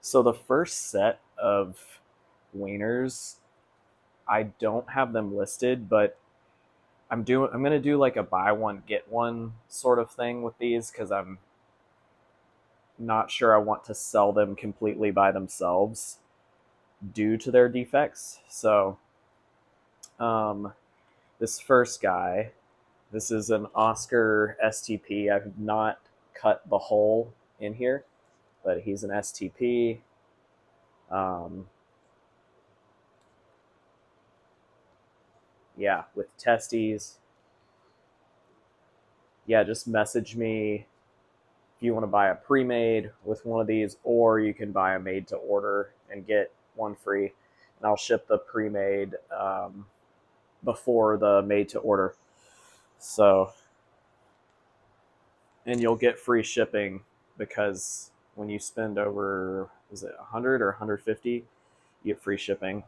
So the first set of wieners, I don't have them listed, but I'm gonna do like a buy one get one sort of thing with these because I'm not sure I want to sell them completely by themselves due to their defects. So um, this first guy, this is an Oscar STP. I've not cut the hole in here, but he's an STP. Um, yeah, with testes. Yeah, just message me if you want to buy a pre-made with one of these, or you can buy a made to order and get one free. And I'll ship the pre-made before the made to order. So, and you'll get free shipping because when you spend over, is it 100 or 150, you get free shipping.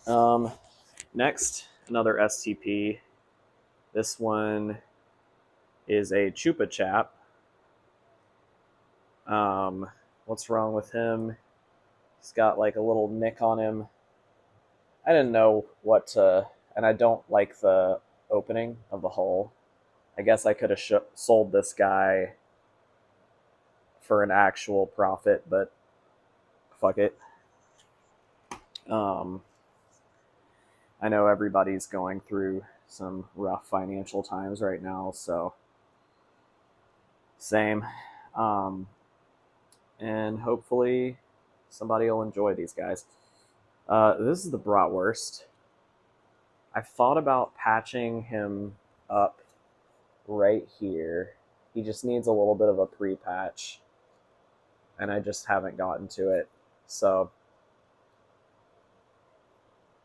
Um, Next, another STP. This one is a Chupa Chap. What's wrong with him? He's got like a little nick on him. I didn't know what to, and I don't like the opening of the hole. I guess I could have sold this guy for an actual profit, but fuck it. Um, I know everybody's going through some rough financial times right now, so same. Um, and hopefully somebody will enjoy these guys. This is the bratwurst. I've thought about patching him up right here. He just needs a little bit of a pre-patch, and I just haven't gotten to it. So,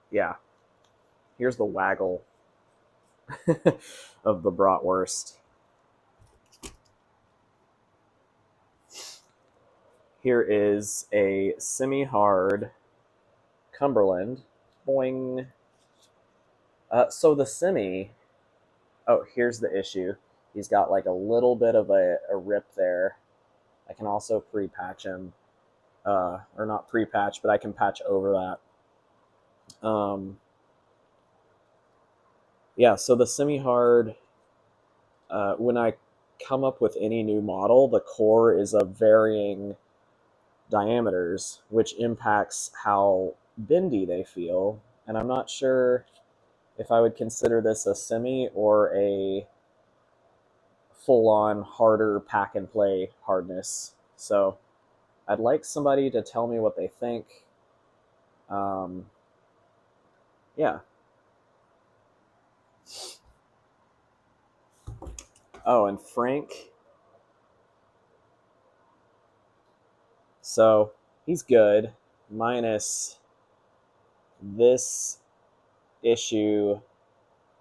yeah, here's the waggle of the bratwurst. Here is a semi-hard Cumberland. Boing. So the semi, oh, here's the issue. He's got like a little bit of a rip there. I can also pre-patch him, or not pre-patch, but I can patch over that. Yeah, so the semi-hard, when I come up with any new model, the core is of varying diameters, which impacts how bendy they feel. And I'm not sure if I would consider this a semi or a full-on harder pack and play hardness. So I'd like somebody to tell me what they think. Um, yeah. Oh, and Frank. So he's good, minus this issue,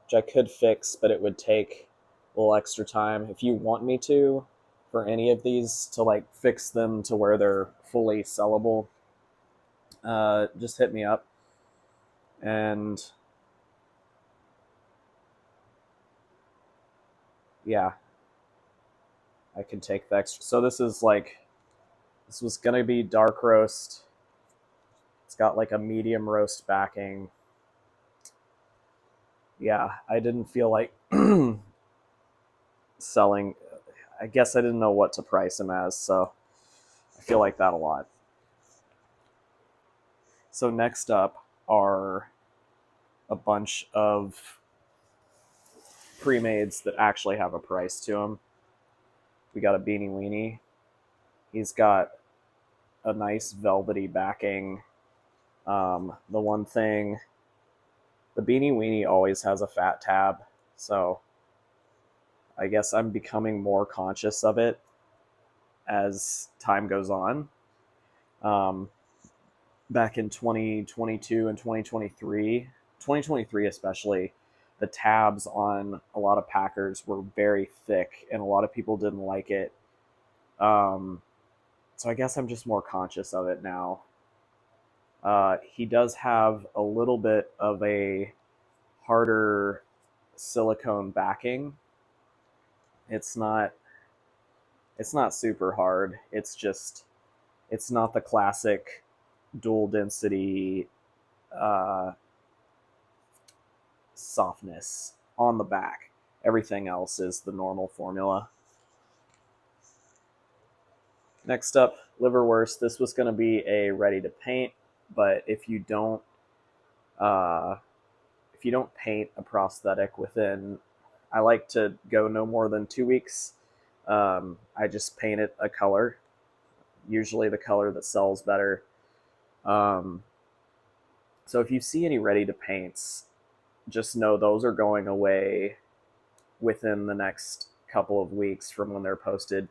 which I could fix, but it would take a little extra time. If you want me to, for any of these, to like fix them to where they're fully sellable, just hit me up. And yeah, I can take the extra. So this is like, this was gonna be dark roast. It's got like a medium roast backing. Yeah, I didn't feel like selling. I guess I didn't know what to price them as, so I feel like that a lot. So next up are a bunch of pre-mades that actually have a price to them. We got a Beanie Weenie. He's got a nice velvety backing. The one thing, the Beanie Weenie always has a fat tab, so I guess I'm becoming more conscious of it as time goes on. Um, Back in 2022 and 2023 especially, the tabs on a lot of Packers were very thick, and a lot of people didn't like it. So I guess I'm just more conscious of it now. He does have a little bit of a harder silicone backing. It's not super hard. It's just It's not the classic dual density softness on the back. Everything else is the normal formula. Next up, liverwurst. This was going to be a ready to paint, but if you don't paint a prosthetic within, I like to go no more than 2 weeks. I just paint it a color, usually the color that sells better. So if you see any ready to paints, just know those are going away within the next couple of weeks from when they're posted.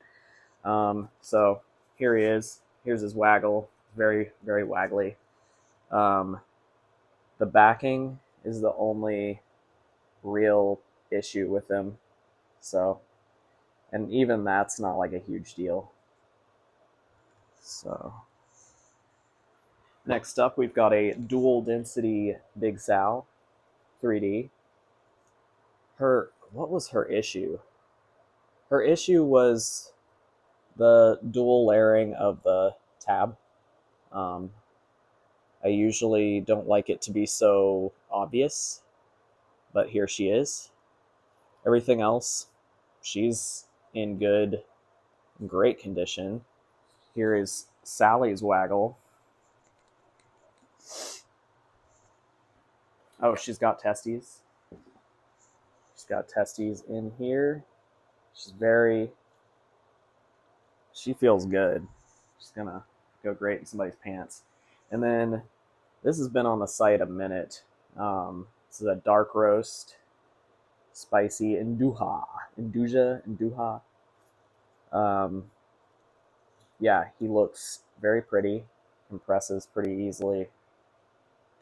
So here he is. Here's his waggle. Very, very waggly. The backing is the only real issue with him. So, and even that's not like a huge deal. So, next up, we've got a dual density Big Sow 3D. What was her issue? Her issue was the dual layering of the tab. I usually don't like it to be so obvious, but here she is. Everything else, she's in great condition. Here is Sally's waggle. Oh, she's got testes. She's got testes in here. She feels good. She's gonna go great in somebody's pants. And then this has been on the site a minute. This is a dark roast, spicy Induja. Yeah, he looks very pretty. Compresses pretty easily.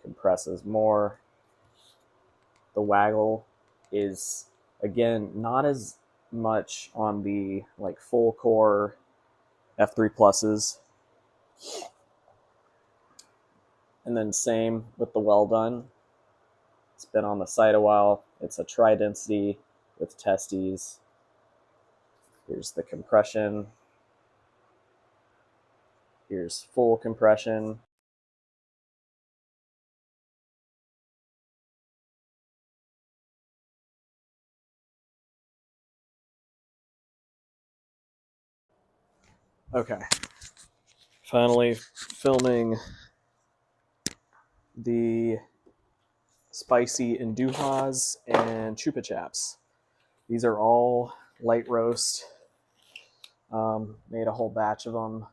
Compresses more. The waggle is, again, not as much on the like full core F3 pluses. And then same with the well done. It's been on the site a while. It's a tri-density with testes. Here's the compression. Here's full compression. Okay. Finally filming the spicy Indujas and Chupa Chaps. These are all light roast. Made a whole batch of them.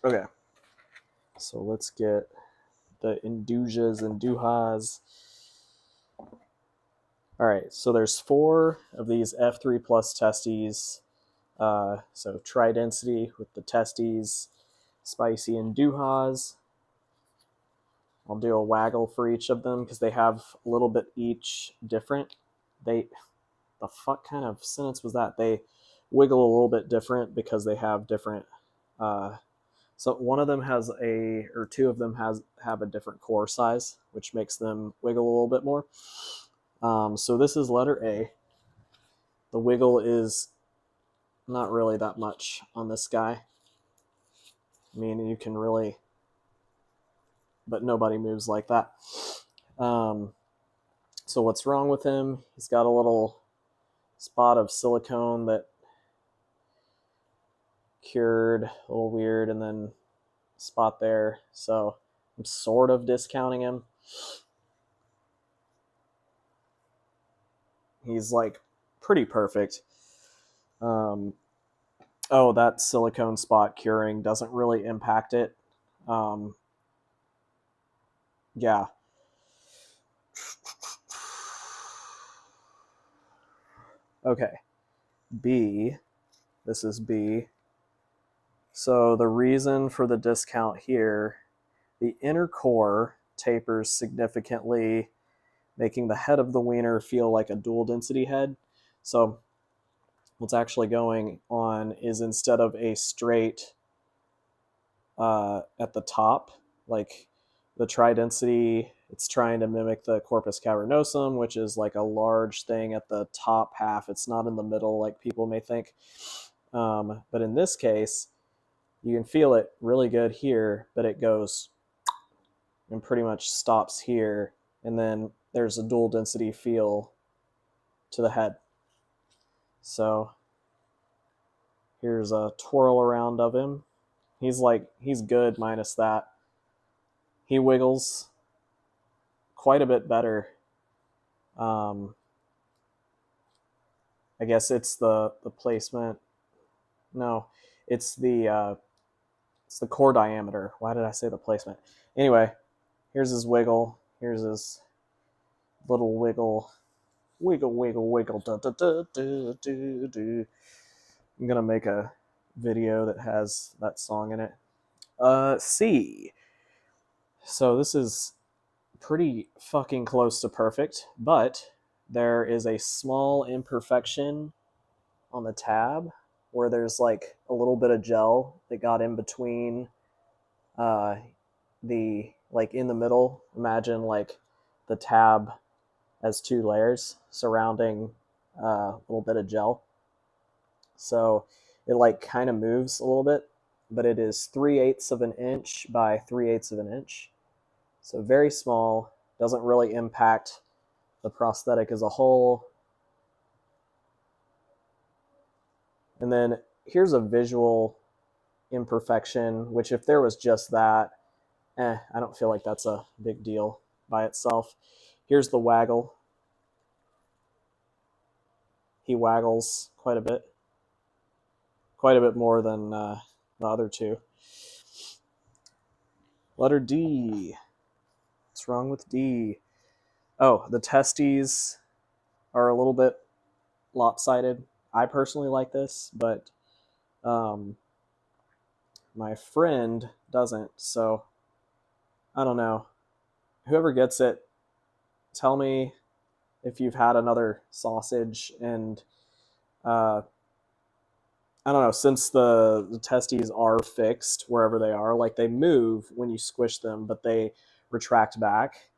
Okay. So let's get the Indujas and Duhas. All right, so there's 4 of these F3 plus testes. So tri-density with the testes, spicy and Duhas. I'll do a waggle for each of them because they have a little bit each different. The fuck kind of sentence was that? They wiggle a little bit different because they have different. So one of them has or 2 of them have a different core size, which makes them wiggle a little bit more. So this is letter A. The wiggle is not really that much on this guy. I mean, you can really, but nobody moves like that. So what's wrong with him? He's got a little spot of silicone that cured, a little weird, and then spot there. So I'm sort of discounting him. He's like pretty perfect. Oh, that silicone spot curing doesn't really impact it. Yeah. Okay. B. This is B. So the reason for the discount here, the inner core tapers significantly, making the head of the wiener feel like a dual density head. So what's actually going on is instead of a straight at the top, like the tri-density, it's trying to mimic the corpus cavernosum, which is like a large thing at the top half. It's not in the middle like people may think. But in this case, You can feel it really good here, but it goes and pretty much stops here, and then there's a dual density feel to the head. So here's a twirl around of him. He's good minus that. He wiggles quite a bit better. I guess it's the placement. No, it's the core diameter. Why did I say the placement? Anyway, here's his wiggle. Here's his little wiggle. Wiggle, wiggle, wiggle. Da, da, da, da, da, da. I'm going to make a video that has that song in it. C. So this is pretty fucking close to perfect, but there is a small imperfection on the tab where there's like a little bit of gel that got in between the, like in the middle. Imagine like the tab as two layers surrounding a little bit of gel. So it like kind of moves a little bit, but it is 3/8 of an inch by 3/8 of an inch. So very small, doesn't really impact the prosthetic as a whole. And then here's a visual imperfection, which if there was just that, I don't feel like that's a big deal by itself. Here's the waggle. He waggles quite a bit more than the other two. Letter D. What's wrong with D? Oh, the testes are a little bit lopsided. I personally like this, but my friend doesn't, so I don't know. Whoever gets it, tell me if you've had another sausage, and I don't know, since the testes are fixed wherever they are, like they move when you squish them, but they retract back.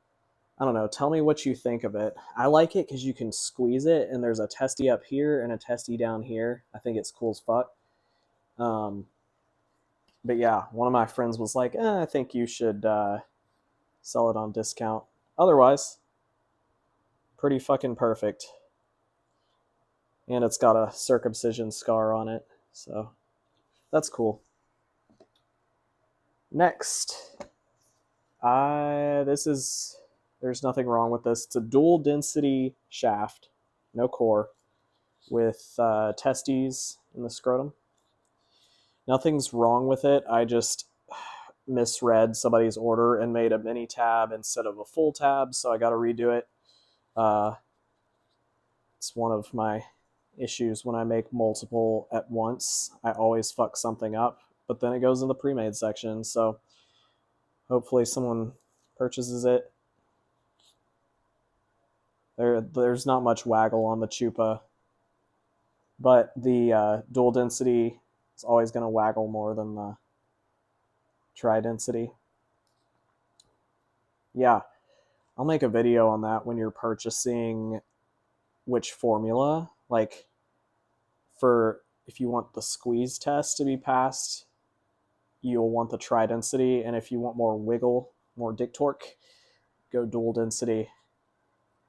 I don't know. Tell me what you think of it. I like it because you can squeeze it, and there's a testy up here and a testy down here. I think it's cool as fuck. But yeah, one of my friends was like, I think you should sell it on discount. Otherwise, pretty fucking perfect. And it's got a circumcision scar on it, so that's cool. Next, there's nothing wrong with this. It's a dual density shaft, no core, with testes in the scrotum. Nothing's wrong with it. I just misread somebody's order and made a mini tab instead of a full tab, so I got to redo it. It's one of my issues when I make multiple at once. I always fuck something up, but then it goes in the pre-made section, so hopefully someone purchases it. There's not much waggle on the chupa, but the dual density is always going to waggle more than the tri-density. Yeah, I'll make a video on that when you're purchasing which formula. Like, for if you want the squeeze test to be passed, you'll want the tri-density, and if you want more wiggle, more dick torque, go dual density.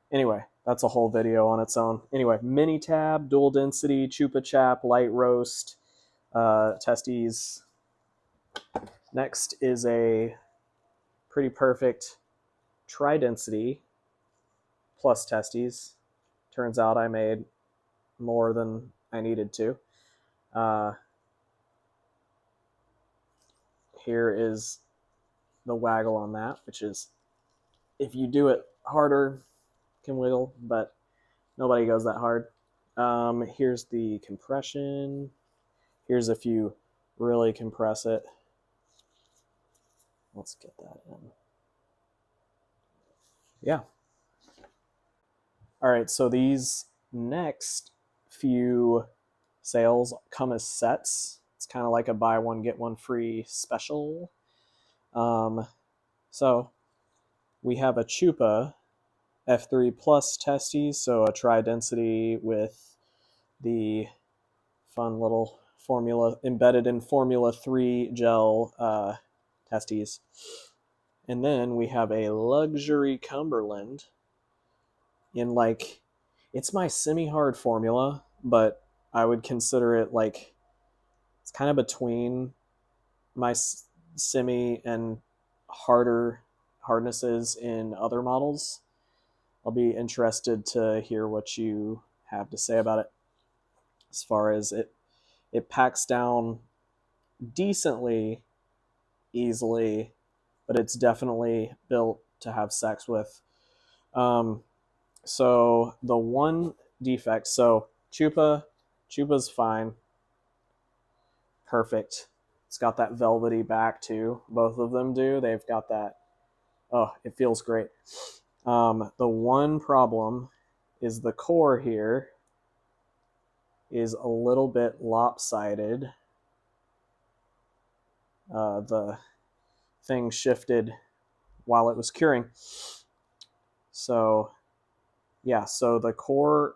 Anyway, that's a whole video on its own. Anyway, mini tab, dual density, chupa chap, light roast, testes. Next is a pretty perfect tri-density plus testes. Turns out I made more than I needed to. Here is the waggle on that, which is, if you do it harder, can wiggle, but nobody goes that hard. Here's the compression. Here's if you really compress it. Let's get that in. Yeah. All right, so these next few sales come as sets. It's kind of like a buy one, get one free special. So we have a Chupa F3 Plus testes, so a tri-density with the fun little formula embedded in Formula 3 gel testes. And then we have a luxury Cumberland in like, it's my semi-hard formula, but I would consider it like, it's kind of between my semi and harder hardnesses in other models. I'll be interested to hear what you have to say about it. As far as it packs down decently easily, but it's definitely built to have sex with. So the one defect, so Chupa's fine, perfect. It's got that velvety back too. Both of them do. They've got that. Oh, it feels great. The one problem is the core here is a little bit lopsided. The thing shifted while it was curing. So yeah, so the core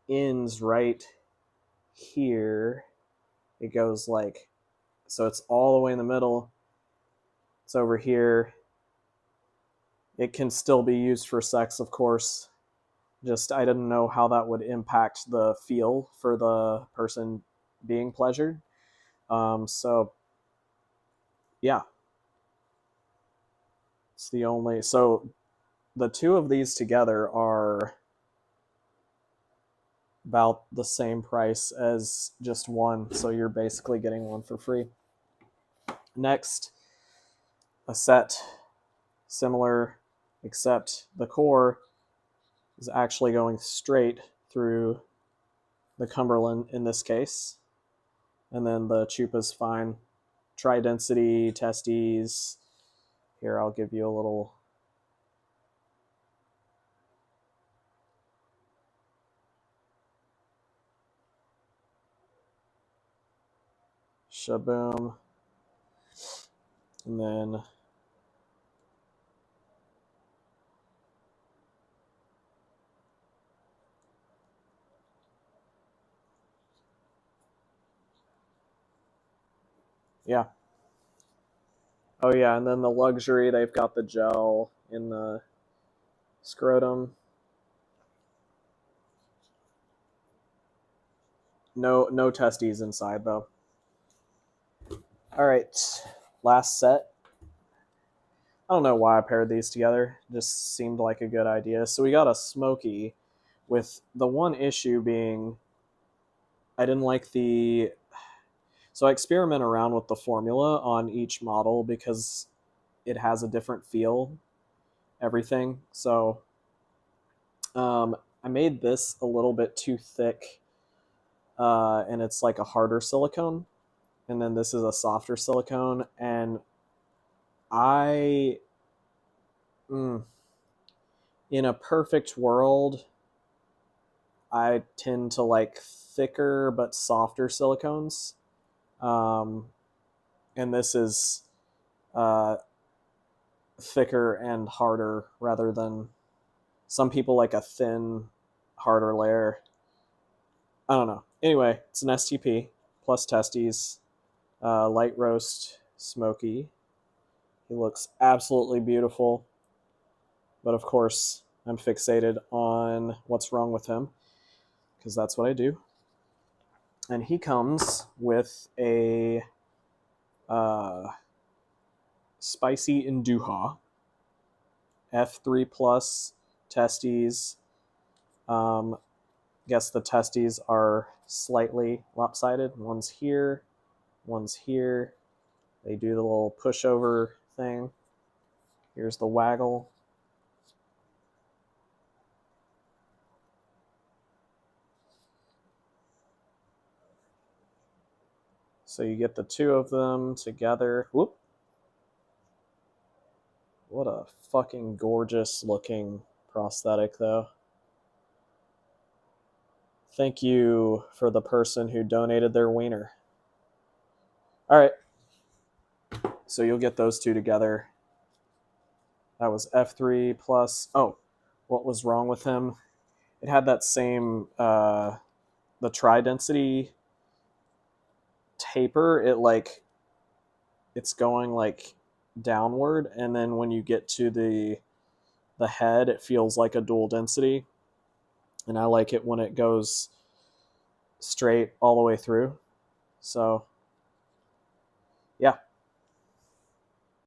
ends right here. It goes like, so it's all the way in the middle. It's over here. It can still be used for sex, of course. Just I didn't know how that would impact the feel for the person being pleasured. So yeah, it's the only. So the two of these together are about the same price as just one. So you're basically getting one for free. Next, a set similar, except the core is actually going straight through the Cumberland in this case. And then the Chupa's fine. Tri-density testes. Here, I'll give you a little. Shaboom. And then yeah. Oh yeah, and then the luxury, they've got the gel in the scrotum. No testes inside though. All right, last set. I don't know why I paired these together. Just seemed like a good idea. So we got a smoky, with the one issue being I didn't like the. So I experiment around with the formula on each model because it has a different feel, everything. So I made this a little bit too thick, and it's like a harder silicone. And then this is a softer silicone. And I, in a perfect world, I tend to like thicker but softer silicones. And this is thicker and harder rather than some people like a thin, harder layer. I don't know. Anyway, it's an STP plus testes, light roast, smoky. He looks absolutely beautiful. But of course, I'm fixated on what's wrong with him because that's what I do. And he comes with a spicy Induha, F3 plus testes. Guess the testes are slightly lopsided. One's here, one's here. They do the little pushover thing. Here's the waggle. So you get the two of them together. Whoop. What a fucking gorgeous looking prosthetic, though. Thank you for the person who donated their wiener. All right. So you'll get those two together. That was F3 plus. Oh, what was wrong with him? It had that same, the tri-density taper, it's going like downward, and then when you get to the head, it feels like a dual density, and I like it when it goes straight all the way through. So